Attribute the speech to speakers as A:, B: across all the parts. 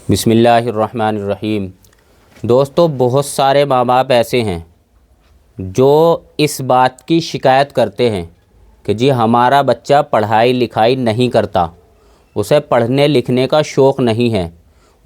A: بسم اللہ الرحمن الرحیم۔ دوستو، بہت سارے ماں باپ ایسے ہیں جو اس بات کی شکایت کرتے ہیں کہ جی ہمارا بچہ پڑھائی لکھائی نہیں کرتا، اسے پڑھنے لکھنے کا شوق نہیں ہے،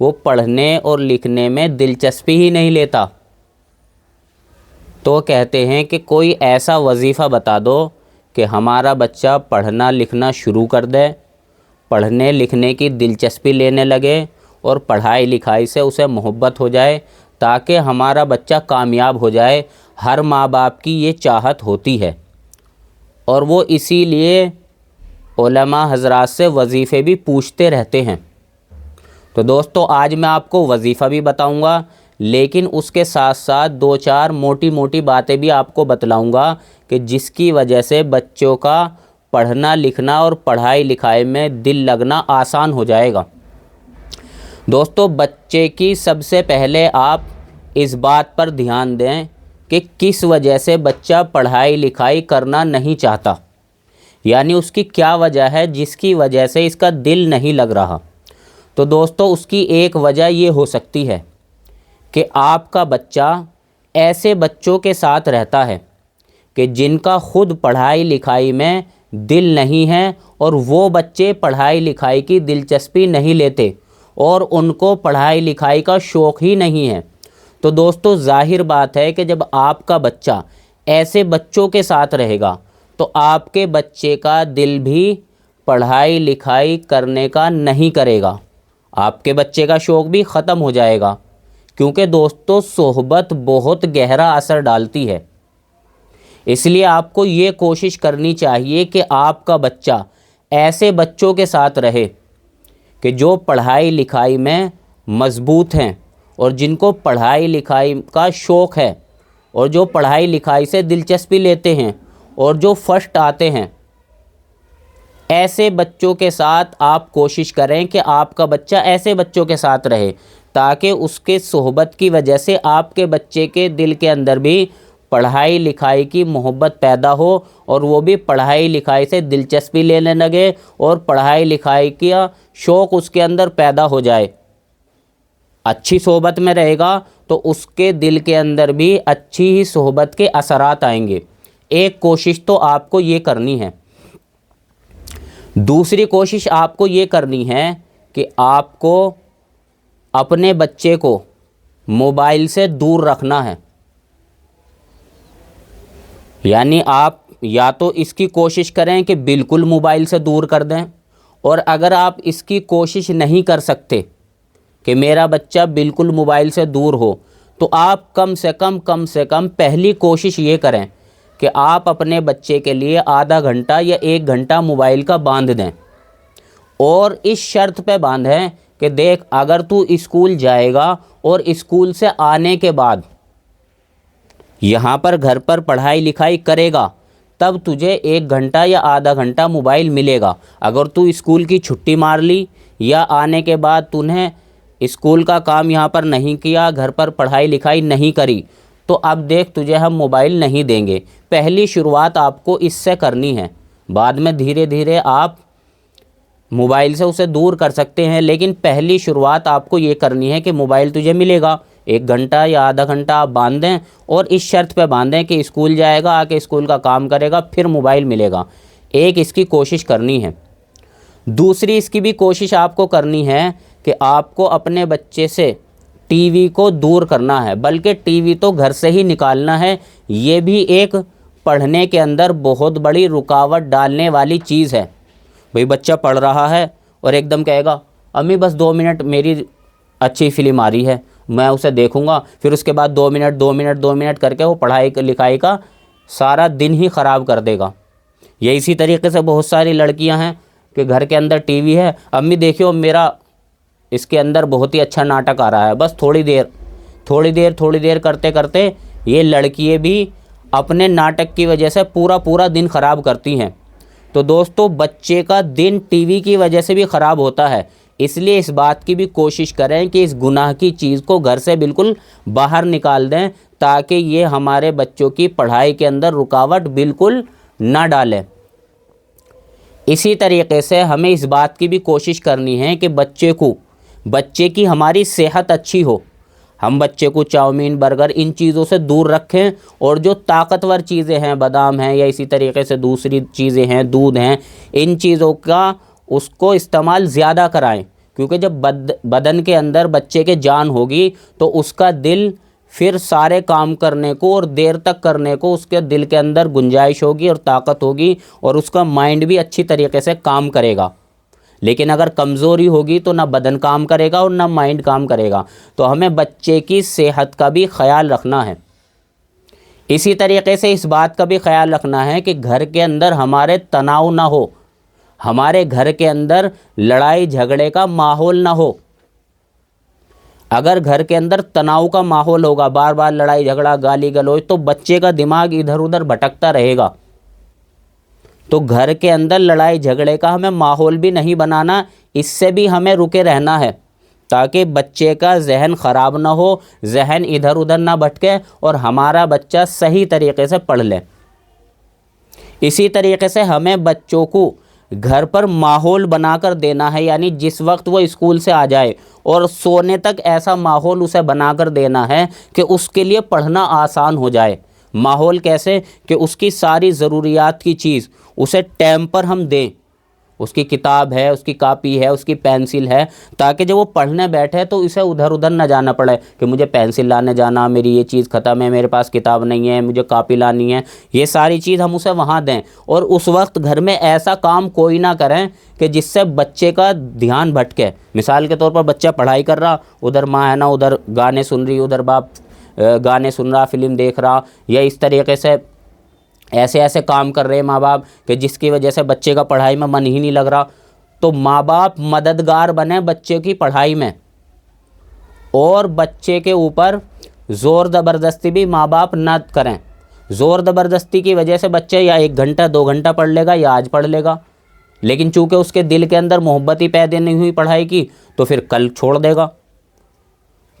A: وہ پڑھنے اور لکھنے میں دلچسپی ہی نہیں لیتا۔ تو کہتے ہیں کہ کوئی ایسا وظیفہ بتا دو کہ ہمارا بچہ پڑھنا لکھنا شروع کر دے، پڑھنے لکھنے کی دلچسپی لینے لگے اور پڑھائی لکھائی سے اسے محبت ہو جائے تاکہ ہمارا بچہ کامیاب ہو جائے۔ ہر ماں باپ کی یہ چاہت ہوتی ہے اور وہ اسی لیے علماء حضرات سے وظیفے بھی پوچھتے رہتے ہیں۔ تو دوستو، آج میں آپ کو وظیفہ بھی بتاؤں گا، لیکن اس کے ساتھ ساتھ دو چار موٹی موٹی باتیں بھی آپ کو بتلاؤں گا کہ جس کی وجہ سے بچوں کا پڑھنا لکھنا اور پڑھائی لکھائی میں دل لگنا آسان ہو جائے گا۔ دوستو، بچے کی سب سے پہلے آپ اس بات پر دھیان دیں کہ کس وجہ سے بچہ پڑھائی لکھائی کرنا نہیں چاہتا، یعنی اس کی کیا وجہ ہے جس کی وجہ سے اس کا دل نہیں لگ رہا۔ تو دوستو، اس کی ایک وجہ یہ ہو سکتی ہے کہ آپ کا بچہ ایسے بچوں کے ساتھ رہتا ہے کہ جن کا خود پڑھائی لکھائی میں دل نہیں ہے اور وہ بچے پڑھائی لکھائی کی دلچسپی نہیں لیتے اور ان کو پڑھائی لکھائی کا شوق ہی نہیں ہے۔ تو دوستو، ظاہر بات ہے کہ جب آپ کا بچہ ایسے بچوں کے ساتھ رہے گا تو آپ کے بچے کا دل بھی پڑھائی لکھائی کرنے کا نہیں کرے گا، آپ کے بچے کا شوق بھی ختم ہو جائے گا، کیونکہ دوستو صحبت بہت گہرا اثر ڈالتی ہے۔ اس لیے آپ کو یہ کوشش کرنی چاہیے کہ آپ کا بچہ ایسے بچوں کے ساتھ رہے کہ جو پڑھائی لکھائی میں مضبوط ہیں اور جن کو پڑھائی لکھائی کا شوق ہے اور جو پڑھائی لکھائی سے دلچسپی لیتے ہیں اور جو فرسٹ آتے ہیں۔ ایسے بچوں کے ساتھ آپ کوشش کریں کہ آپ کا بچہ ایسے بچوں کے ساتھ رہے تاکہ اس کے صحبت کی وجہ سے آپ کے بچے کے دل کے اندر بھی پڑھائی لکھائی کی محبت پیدا ہو اور وہ بھی پڑھائی لکھائی سے دلچسپی لینے لگے اور پڑھائی لکھائی کا شوق اس کے اندر پیدا ہو جائے۔ اچھی صحبت میں رہے گا تو اس کے دل کے اندر بھی اچھی ہی صحبت کے اثرات آئیں گے۔ ایک کوشش تو آپ کو یہ کرنی ہے۔ دوسری کوشش آپ کو یہ کرنی ہے کہ آپ کو اپنے بچے کو موبائل سے دور رکھنا ہے، یعنی آپ یا تو اس کی کوشش کریں کہ بالکل موبائل سے دور کر دیں، اور اگر آپ اس کی کوشش نہیں کر سکتے کہ میرا بچہ بالکل موبائل سے دور ہو تو آپ کم سے کم پہلی کوشش یہ کریں کہ آپ اپنے بچے کے لیے آدھا گھنٹہ یا 1 گھنٹہ موبائل کا باندھ دیں، اور اس شرط پہ باندھیں کہ دیکھ، اگر تو اسکول جائے گا اور اسکول سے آنے کے بعد یہاں پر گھر پر پڑھائی لکھائی کرے گا تب تجھے 1 گھنٹہ یا آدھا گھنٹہ موبائل ملے گا۔ اگر تو اسکول کی چھٹی مار لی یا آنے کے بعد تو نے اسکول کا کام یہاں پر نہیں کیا، گھر پر پڑھائی لکھائی نہیں کری، تو اب دیکھ تجھے ہم موبائل نہیں دیں گے۔ پہلی شروعات آپ کو اس سے کرنی ہے، بعد میں دھیرے دھیرے آپ موبائل سے اسے دور کر سکتے ہیں، لیکن پہلی شروعات آپ کو یہ کرنی ہے کہ موبائل تجھے ملے گا، 1 گھنٹہ یا آدھا گھنٹہ آپ باندھیں، اور اس شرط پہ باندھیں کہ اسکول جائے گا، آ کے اسکول کا کام کرے گا، پھر موبائل ملے گا۔ ایک اس کی کوشش کرنی ہے۔ دوسری اس کی بھی کوشش آپ کو کرنی ہے کہ آپ کو اپنے بچے سے ٹی وی کو دور کرنا ہے، بلکہ ٹی وی تو گھر سے ہی نکالنا ہے۔ یہ بھی ایک پڑھنے کے اندر بہت بڑی رکاوٹ ڈالنے والی چیز ہے۔ بھئی بچہ پڑھ رہا ہے اور ایک دم کہے گا امی بس 2 منٹ میری اچھی فلم آ رہی ہے، میں اسے دیکھوں گا، پھر اس کے بعد 2 منٹ کر کے وہ پڑھائی لکھائی کا سارا دن ہی خراب کر دے گا۔ یہ اسی طریقے سے بہت ساری لڑکیاں ہیں کہ گھر کے اندر ٹی وی ہے، امی دیکھیو میرا اس کے اندر بہت ہی اچھا ناٹک آ رہا ہے، بس تھوڑی دیر کرتے کرتے یہ لڑکیاں بھی اپنے ناٹک کی وجہ سے پورا دن خراب کرتی ہیں۔ تو دوستو، بچے کا دن ٹی وی کی وجہ سے بھی خراب ہوتا ہے، اس لیے اس بات کی بھی کوشش کریں کہ اس گناہ کی چیز کو گھر سے بالکل باہر نکال دیں تاکہ یہ ہمارے بچوں کی پڑھائی کے اندر رکاوٹ بالکل نہ ڈالے۔ اسی طریقے سے ہمیں اس بات کی بھی کوشش کرنی ہے کہ بچے کو بچے کی ہماری صحت اچھی ہو، ہم بچے کو چاؤمین برگر ان چیزوں سے دور رکھیں، اور جو طاقتور چیزیں ہیں، بادام ہیں یا اسی طریقے سے دوسری چیزیں ہیں، دودھ ہیں، ان چیزوں کا اس کو استعمال زیادہ کرائیں، کیونکہ جب بدن کے اندر بچے کے جان ہوگی تو اس کا دل پھر سارے کام کرنے کو اور دیر تک کرنے کو اس کے دل کے اندر گنجائش ہوگی اور طاقت ہوگی، اور اس کا مائنڈ بھی اچھی طریقے سے کام کرے گا۔ لیکن اگر کمزوری ہوگی تو نہ بدن کام کرے گا اور نہ مائنڈ کام کرے گا۔ تو ہمیں بچے کی صحت کا بھی خیال رکھنا ہے۔ اسی طریقے سے اس بات کا بھی خیال رکھنا ہے کہ گھر کے اندر ہمارے تناؤ نہ ہو، ہمارے گھر کے اندر لڑائی جھگڑے کا ماحول نہ ہو۔ اگر گھر کے اندر تناؤ کا ماحول ہوگا، بار بار لڑائی جھگڑا، گالی گلوچ، تو بچے کا دماغ ادھر ادھر بھٹکتا رہے گا۔ تو گھر کے اندر لڑائی جھگڑے کا ہمیں ماحول بھی نہیں بنانا، اس سے بھی ہمیں رکے رہنا ہے، تاکہ بچے کا ذہن خراب نہ ہو، ذہن ادھر ادھر نہ بھٹکے، اور ہمارا بچہ صحیح طریقے سے پڑھ لے۔ اسی طریقے سے ہمیں بچوں کو گھر پر ماحول بنا کر دینا ہے، یعنی جس وقت وہ اسکول سے آ جائے اور سونے تک ایسا ماحول اسے بنا کر دینا ہے کہ اس کے لیے پڑھنا آسان ہو جائے۔ ماحول کیسے؟ کہ اس کی ساری ضروریات کی چیز اسے ٹائم پر ہم دیں، اس کی کتاب ہے، اس کی کاپی ہے، اس کی پینسل ہے، تاکہ جب وہ پڑھنے بیٹھے تو اسے ادھر ادھر نہ جانا پڑے کہ مجھے پینسل لانے جانا، میری یہ چیز ختم ہے، میرے پاس کتاب نہیں ہے، مجھے کاپی لانی ہے۔ یہ ساری چیز ہم اسے وہاں دیں، اور اس وقت گھر میں ایسا کام کوئی نہ کریں کہ جس سے بچے کا دھیان بھٹکے۔ مثال کے طور پر بچہ پڑھائی کر رہا، ادھر ماں ہے نا ادھر گانے سن رہی، ادھر باپ گانے سن رہا، فلم دیکھ رہا، یا اس طریقے سے ایسے کام کر رہے ماں باپ کہ جس کی وجہ سے بچے کا پڑھائی میں من ہی نہیں لگ رہا۔ تو ماں باپ مددگار بنیں بچے کی پڑھائی میں، اور بچے کے اوپر زور زبردستی بھی ماں باپ نہ کریں۔ زور زبردستی کی وجہ سے بچہ یا 1 گھنٹہ 2 گھنٹہ پڑھ لے گا یا آج پڑھ لے گا، لیکن چونکہ اس کے دل کے اندر محبت ہی پیدا نہیں ہوئی پڑھائی کی، تو پھر کل چھوڑ دے گا۔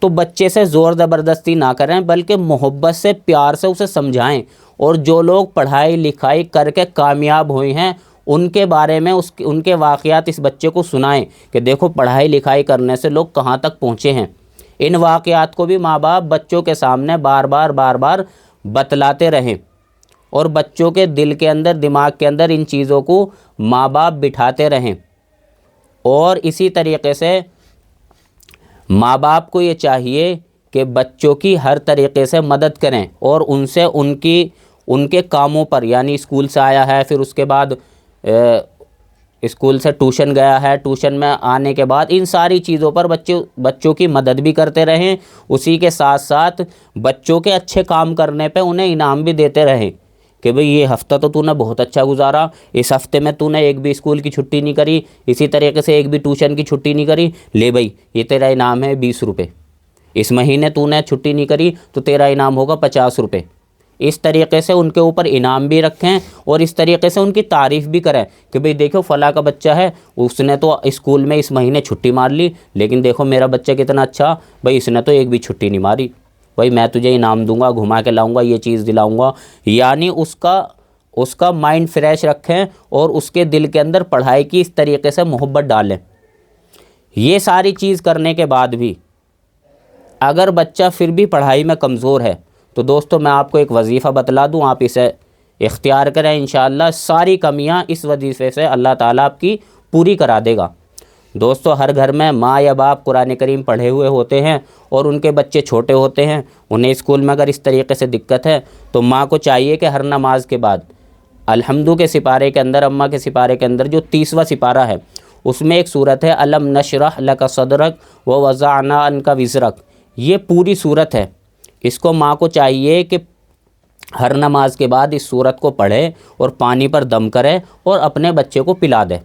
A: تو بچے سے زور زبردستی نہ کریں، بلکہ محبت سے، پیار سے اسے سمجھائیں، اور جو لوگ پڑھائی لکھائی کر کے کامیاب ہوئے ہیں ان کے بارے میں ان کے واقعات اس بچے کو سنائیں کہ دیکھو پڑھائی لکھائی کرنے سے لوگ کہاں تک پہنچے ہیں۔ ان واقعات کو بھی ماں باپ بچوں کے سامنے بار بار بتلاتے رہیں، اور بچوں کے دل کے اندر، دماغ کے اندر ان چیزوں کو ماں باپ بٹھاتے رہیں۔ اور اسی طریقے سے ماں باپ کو یہ چاہیے کہ بچوں کی ہر طریقے سے مدد کریں، اور ان سے ان کے کاموں پر، یعنی اسکول سے آیا ہے، پھر اس کے بعد اسکول سے ٹیوشن گیا ہے، ٹیوشن میں آنے کے بعد ان ساری چیزوں پر بچوں کی مدد بھی کرتے رہیں۔ اسی کے ساتھ ساتھ بچوں کے اچھے کام کرنے پہ انہیں انعام بھی دیتے رہیں کہ بھئی یہ ہفتہ تو نے بہت اچھا گزارا، اس ہفتے میں نے ایک بھی اسکول کی چھٹی نہیں کری، اسی طریقے سے ایک بھی ٹیوشن کی چھٹی نہیں کری، لے بھئی یہ تیرا انعام ہے 20 روپے۔ اس مہینے نے چھٹی نہیں کری تو تیرا انعام ہوگا 50 روپے۔ اس طریقے سے ان کے اوپر انعام بھی رکھیں، اور اس طریقے سے ان کی تعریف بھی کریں کہ بھئی دیکھو فلاں کا بچہ ہے، اس نے تو اسکول میں اس مہینے چھٹی مار لی، لیکن دیکھو میرا بچہ کتنا اچھا، بھئی اس نے تو ایک بھی چھٹی نہیں ماری، بھئی میں تجھے انعام دوں گا، گھما کے لاؤں گا، یہ چیز دلاؤں گا۔ یعنی اس کا مائنڈ فریش رکھیں، اور اس کے دل کے اندر پڑھائی کی اس طریقے سے محبت ڈالیں۔ یہ ساری چیز کرنے کے بعد بھی اگر بچہ پھر بھی پڑھائی میں کمزور ہے تو دوستو میں آپ کو ایک وظیفہ بتلا دوں، آپ اسے اختیار کریں، انشاءاللہ ساری کمیاں اس وظیفے سے اللہ تعالیٰ آپ کی پوری کرا دے گا۔ دوستو ہر گھر میں ماں یا باپ قرآن کریم پڑھے ہوئے ہوتے ہیں، اور ان کے بچے چھوٹے ہوتے ہیں، انہیں اسکول میں اگر اس طریقے سے دقت ہے تو ماں کو چاہیے کہ ہر نماز کے بعد الحمدو کے سپارے کے اندر، اماں کے سپارے کے اندر جو 30واں سپارہ ہے، اس میں ایک سورت ہے الم نشرح لک صدرک ووضعنا عنک وزرک، یہ پوری سورت ہے۔ اس کو ماں کو چاہیے کہ ہر نماز کے بعد اس سورت کو پڑھے اور پانی پر دم کرے اور اپنے بچے کو پلا دے،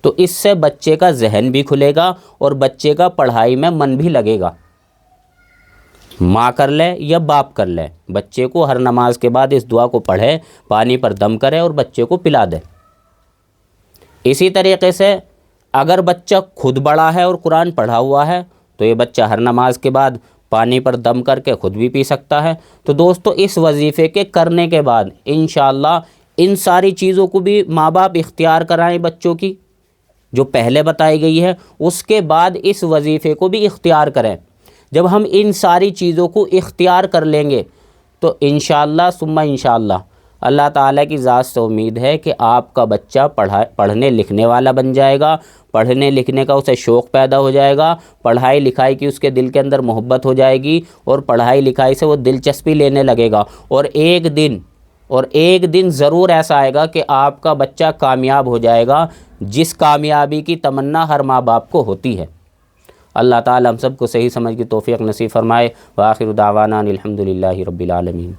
A: تو اس سے بچے کا ذہن بھی کھلے گا اور بچے کا پڑھائی میں من بھی لگے گا۔ ماں کر لے یا باپ کر لے، بچے کو ہر نماز کے بعد اس دعا کو پڑھے، پانی پر دم کرے اور بچے کو پلا دے۔ اسی طریقے سے اگر بچہ خود بڑا ہے اور قرآن پڑھا ہوا ہے تو یہ بچہ ہر نماز کے بعد پانی پر دم کر کے خود بھی پی سکتا ہے۔ تو دوستو اس وظیفے کے کرنے کے بعد انشاءاللہ ان ساری چیزوں کو بھی ماں باپ اختیار کرائیں بچوں کی، جو پہلے بتائی گئی ہے، اس کے بعد اس وظیفے کو بھی اختیار کریں۔ جب ہم ان ساری چیزوں کو اختیار کر لیں گے تو انشاءاللہ ثم انشاءاللہ اللہ تعالیٰ کی ذات سے امید ہے کہ آپ کا بچہ پڑھنے لکھنے والا بن جائے گا، پڑھنے لکھنے کا اسے شوق پیدا ہو جائے گا، پڑھائی لکھائی کی اس کے دل کے اندر محبت ہو جائے گی، اور پڑھائی لکھائی سے وہ دلچسپی لینے لگے گا، اور ایک دن ضرور ایسا آئے گا کہ آپ کا بچہ کامیاب ہو جائے گا، جس کامیابی کی تمنا ہر ماں باپ کو ہوتی ہے۔ اللہ تعالیٰ ہم سب کو صحیح سمجھ کی توفیق نصیب فرمائے۔ وآخر دعوانا الحمدللہ رب العالمین۔